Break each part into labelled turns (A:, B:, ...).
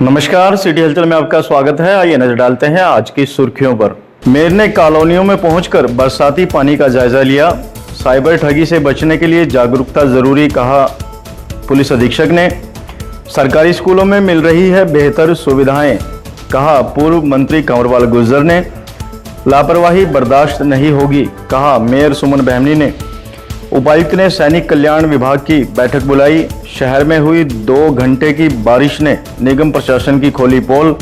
A: नमस्कार, सिटी हलचल में आपका स्वागत है। आइए नजर डालते हैं आज की सुर्खियों पर। मेयर ने कॉलोनियों में पहुंचकर बरसाती पानी का जायजा लिया। साइबर ठगी से बचने के लिए जागरूकता जरूरी, कहा पुलिस अधीक्षक ने। सरकारी स्कूलों में मिल रही है बेहतर सुविधाएं, कहा पूर्व मंत्री कंवरपाल गुर्जर ने। लापरवाही बर्दाश्त नहीं होगी, कहा मेयर सुमन बहमनी ने। उपायुक्त ने सैनिक कल्याण विभाग की बैठक बुलाई। शहर में हुई 2 घंटे की बारिश ने निगम प्रशासन की खोली पोल।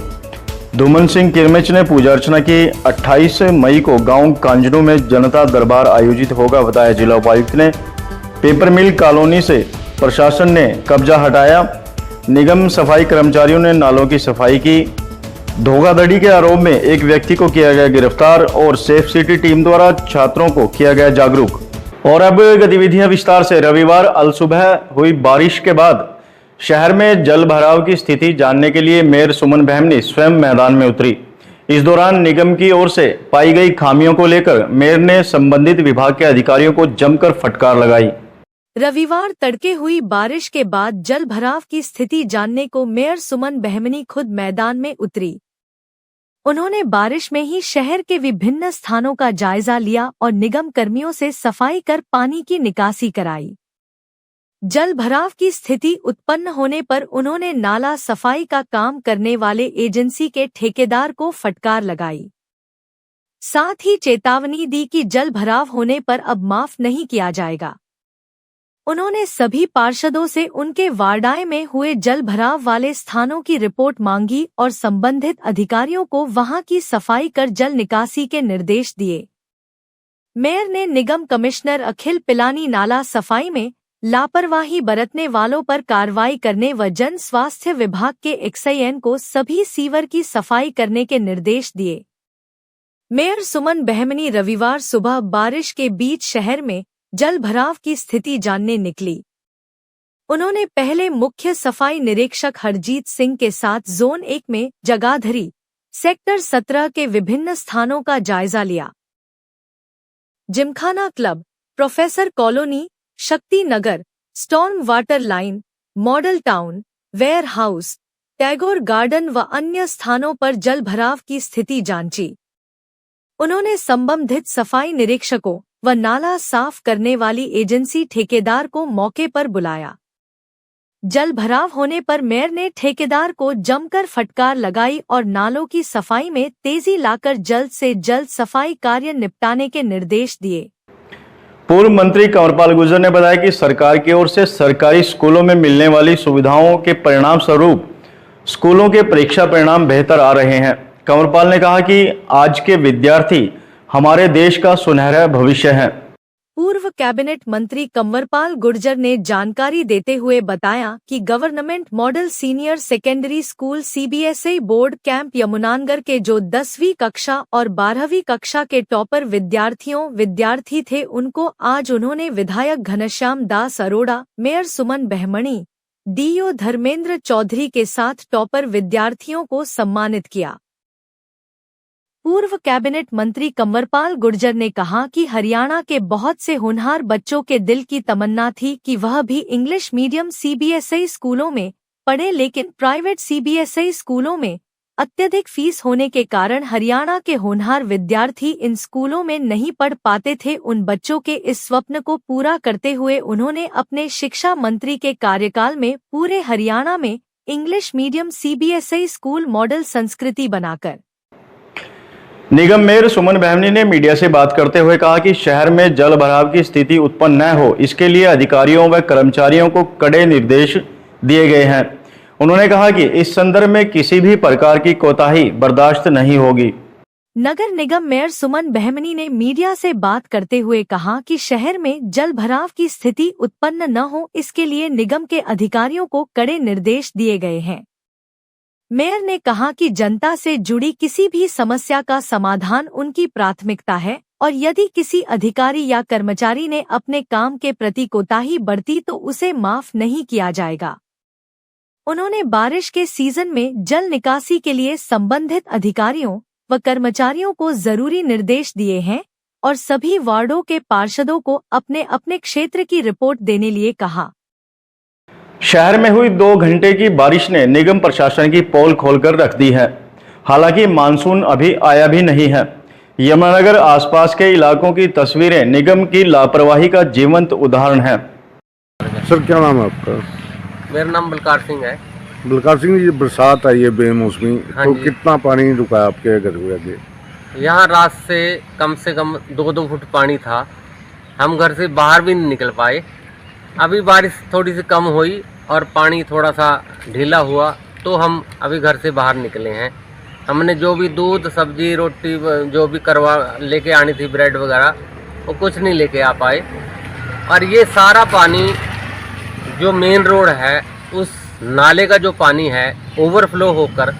A: धूमन सिंह किरमिच ने पूजा अर्चना की। 28 मई को गांव कांजनू में जनता दरबार आयोजित होगा, बताया जिला उपायुक्त ने। पेपर मिल कॉलोनी से प्रशासन ने कब्जा हटाया। निगम सफाई कर्मचारियों ने नालों की सफाई की। धोखाधड़ी के आरोप में एक व्यक्ति को किया गया गिरफ्तार और सेफ सिटी टीम द्वारा छात्रों को किया गया जागरूक। और अब गतिविधियां विस्तार से। रविवार अलसुबह हुई बारिश के बाद शहर में जल भराव की स्थिति जानने के लिए मेयर सुमन बहमनी स्वयं मैदान में उतरी। इस दौरान निगम की ओर से पाई गई खामियों को लेकर मेयर ने संबंधित विभाग के अधिकारियों को जमकर फटकार लगाई।
B: रविवार तड़के हुई बारिश के बाद जल भराव की स्थिति जानने को मेयर सुमन बहमनी खुद मैदान में उतरी। उन्होंने बारिश में ही शहर के विभिन्न स्थानों का जायजा लिया और निगम कर्मियों से सफाई कर पानी की निकासी कराई। जल भराव की स्थिति उत्पन्न होने पर उन्होंने नाला सफाई का काम करने वाले एजेंसी के ठेकेदार को फटकार लगाई। साथ ही चेतावनी दी कि जल भराव होने पर अब माफ नहीं किया जाएगा। उन्होंने सभी पार्षदों से उनके वार्डाए में हुए जल भराव वाले स्थानों की रिपोर्ट मांगी और संबंधित अधिकारियों को वहां की सफाई कर जल निकासी के निर्देश दिए। मेयर ने निगम कमिश्नर अखिल पिलानी नाला सफाई में लापरवाही बरतने वालों पर कार्रवाई करने व जन स्वास्थ्य विभाग के एक्सआईएन को सभी सीवर की सफाई करने के निर्देश दिए। मेयर सुमन बहमनी रविवार सुबह बारिश के बीच शहर में जल भराव की स्थिति जानने निकली। उन्होंने पहले मुख्य सफाई निरीक्षक हरजीत सिंह के साथ जोन 1 में जगाधरी, सेक्टर 17 के विभिन्न स्थानों का जायजा लिया। Gymkhana club, Professor Colony, Shakti Nagar, storm water line, Model Town, warehouse, Tagore Garden व अन्य स्थानों पर जल भराव की स्थिति जांची। उन्होंने संबंधित सफाई निरीक्षकों व नाला साफ करने वाली एजेंसी ठेकेदार को मौके पर बुलाया। जल भराव होने पर मेयर ने ठेकेदार को जमकर फटकार लगाई और नालों की सफाई में तेजी लाकर जल्द से जल्द सफाई कार्य निपटाने के निर्देश दिए।
A: पूर्व मंत्री कंवरपाल गुर्जर ने बताया कि सरकार की ओर से सरकारी स्कूलों में मिलने वाली सुविधाओं के परिणाम स्वरूप स्कूलों के परीक्षा परिणाम बेहतर आ रहे हैं। कंवरपाल ने कहा कि आज के विद्यार्थी हमारे देश का सुनहरा भविष्य है।
B: पूर्व कैबिनेट मंत्री कंवरपाल गुर्जर ने जानकारी देते हुए बताया कि government model senior secondary school CBSE board camp Yamunanagar के जो 10वीं कक्षा और 12वीं कक्षा के टॉपर विद्यार्थी थे, उनको आज उन्होंने विधायक घनश्याम दास अरोड़ा, मेयर सुमन बहमनी, डीओ धर्मेंद्र चौधरी के साथ टॉपर विद्यार्थियों को सम्मानित किया। पूर्व कैबिनेट मंत्री कंवरपाल गुर्जर ने कहा कि हरियाणा के बहुत से होनहार बच्चों के दिल की तमन्ना थी कि वह भी इंग्लिश मीडियम सीबीएसई स्कूलों में पढ़े, लेकिन प्राइवेट सीबीएसई स्कूलों में अत्यधिक फीस होने के कारण हरियाणा के होनहार विद्यार्थी इन स्कूलों में नहीं पढ़ पाते थे। उन बच्चों के इस स्वप्न को पूरा करते हुए उन्होंने अपने शिक्षा मंत्री के कार्यकाल में पूरे हरियाणा में English medium CBSE school model संस्कृति बनाकर।
A: निगम मेयर सुमन बहमनी ने मीडिया से बात करते हुए कहा कि शहर में जल भराव की स्थिति उत्पन्न न हो, इसके लिए अधिकारियों व कर्मचारियों को कड़े निर्देश दिए गए हैं। उन्होंने कहा कि इस संदर्भ में किसी भी प्रकार की कोताही बर्दाश्त नहीं होगी।
B: नगर निगम मेयर सुमन बहमनी ने मीडिया से बात करते हुए कहा कि शहर में जल भराव की स्थिति उत्पन्न न हो, इसके लिए निगम के अधिकारियों को कड़े निर्देश दिए गए हैं। मेयर ने कहा कि जनता से जुड़ी किसी भी समस्या का समाधान उनकी प्राथमिकता है और यदि किसी अधिकारी या कर्मचारी ने अपने काम के प्रति कोताही बरती तो उसे माफ नहीं किया जाएगा। उन्होंने बारिश के सीजन में जल निकासी के लिए संबंधित अधिकारियों व कर्मचारियों को जरूरी निर्देश दिए हैं और सभी वार्डों के पार्षदों को अपने अपने क्षेत्र की रिपोर्ट देने लिए कहा।
A: शहर में हुई 2 घंटे की बारिश ने निगम प्रशासन की पोल खोलकर रख दी है। हालांकि मानसून अभी आया भी नहीं है। यमुनानगर आसपास के इलाकों की तस्वीरें निगम की लापरवाही का जीवंत उदाहरण है।
C: सर क्या नाम है आपका?
D: मेरा नाम बलकार सिंह है।
C: बलकार सिंह जी, बरसात आई है बेमौसमी,
D: हाँ
C: तो
D: जी।
C: कितना पानी रुका है आपके घर के आगे?
D: यहाँ रात से कम 2-2 फुट पानी था। हम घर से बाहर भी नहीं निकल पाए। अभी बारिश थोड़ी सी कम हुई और पानी थोड़ा सा ढीला हुआ तो हम अभी घर से बाहर निकले हैं। हमने जो भी दूध, सब्जी, रोटी जो भी करवा लेके आनी थी, ब्रेड वगैरह, वो कुछ नहीं लेके आ पाए। और ये सारा पानी जो मेन रोड है, उस नाले का जो पानी है ओवरफ्लो होकर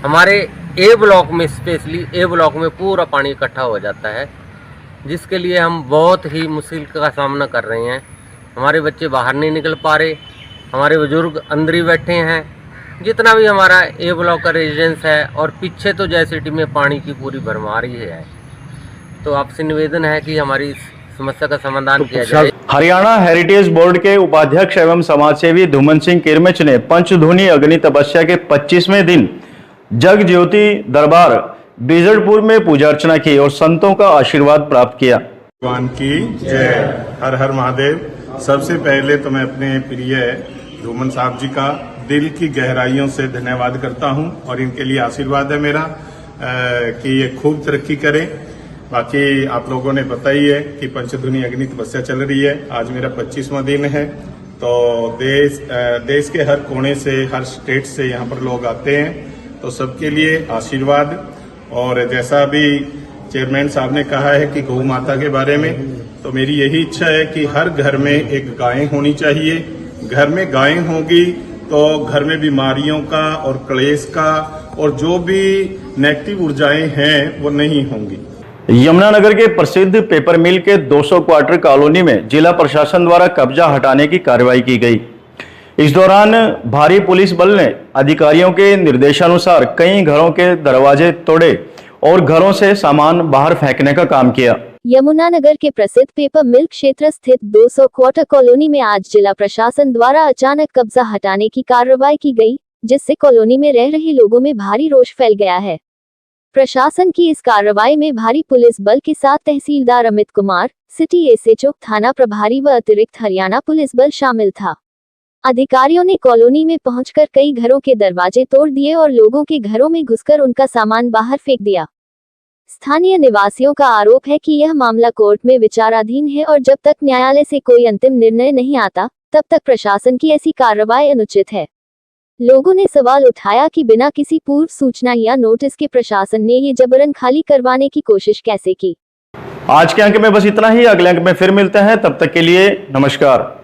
D: हमारे ए ब्लॉक में, स्पेशली ए ब्लॉक में पूरा पानी इकट्ठा हो जाता है, जिसके लिए हम बहुत ही मुश्किल का सामना कर रहे हैं। हमारे बच्चे बाहर नहीं निकल पा रहे, हमारे बुजुर्ग अंदर ही बैठे हैं। जितना भी हमारा ए ब्लॉक का रेजिडेंस है, और पीछे तो जय सिटी में पानी की पूरी भरमार ही है। तो आपसे निवेदन है कि हमारी इस समस्या का समाधान किया जाए।
A: हरियाणा हेरिटेज बोर्ड के उपाध्यक्ष एवं समाजसेवी धूमन सिंह किरमिच ने पंचधूनी अग्नि तपस्या के 25वें दिन जग ज्योति दरबार बीजड़पुर में पूजा अर्चना की और संतों का आशीर्वाद प्राप्त किया।
E: भगवान की जय। हर हर महादेव। सबसे पहले तो मैं अपने प्रिय धूमन साहब जी का दिल की गहराइयों से धन्यवाद करता हूं और इनके लिए आशीर्वाद है मेरा कि ये खूब तरक्की करें। बाकी आप लोगों ने पता ही है कि पंचधूनी अग्नि तपस्या चल रही है। आज मेरा 25वां दिन है। तो देश के हर कोने से, हर स्टेट से यहाँ पर लोग आते हैं, तो सबके लिए आशीर्वाद। और जैसा अभी चेयरमैन साहब ने कहा है कि गौ माता के बारे में, तो मेरी यही इच्छा है कि हर घर में एक गाय होनी चाहिए। घर में गाय होगी तो घर में बीमारियों का और क्लेश का और जो भी नेगेटिव ऊर्जाएं हैं वो नहीं होंगी।
A: यमुनानगर के प्रसिद्ध पेपर मिल के 200 क्वार्टर कॉलोनी में जिला प्रशासन द्वारा कब्जा हटाने की कार्रवाई की गई। इस दौरान भारी पुलिस बल ने अधिकारियों के निर्देशानुसार कई घरों के दरवाजे तोड़े और घरों से सामान बाहर फेंकने का काम किया।
F: यमुनानगर के प्रसिद्ध पेपर मिल क्षेत्र स्थित 200 क्वार्टर कॉलोनी में आज जिला प्रशासन द्वारा अचानक कब्जा हटाने की कार्रवाई की गई, जिससे कॉलोनी में रह रहे लोगों में भारी रोष फैल गया है। प्रशासन की इस कार्रवाई में भारी पुलिस बल के साथ तहसीलदार अमित कुमार, सिटी एसएचओ, थाना प्रभारी व अतिरिक्त हरियाणा पुलिस बल शामिल था। अधिकारियों ने कॉलोनी में पहुंचकर कई घरों के दरवाजे तोड़ दिए और लोगों के घरों में घुसकर उनका सामान बाहर फेंक दिया। स्थानीय निवासियों का आरोप है कि यह मामला कोर्ट में विचाराधीन है और जब तक न्यायालय से कोई अंतिम निर्णय नहीं आता, तब तक प्रशासन की ऐसी कार्रवाई अनुचित है। लोगों ने सवाल उठाया कि बिना किसी पूर्व सूचना या नोटिस के प्रशासन ने ये जबरन खाली करवाने की कोशिश कैसे की।
A: आज के अंक में बस इतना ही। अगले अंक में फिर मिलते हैं, तब तक के लिए नमस्कार।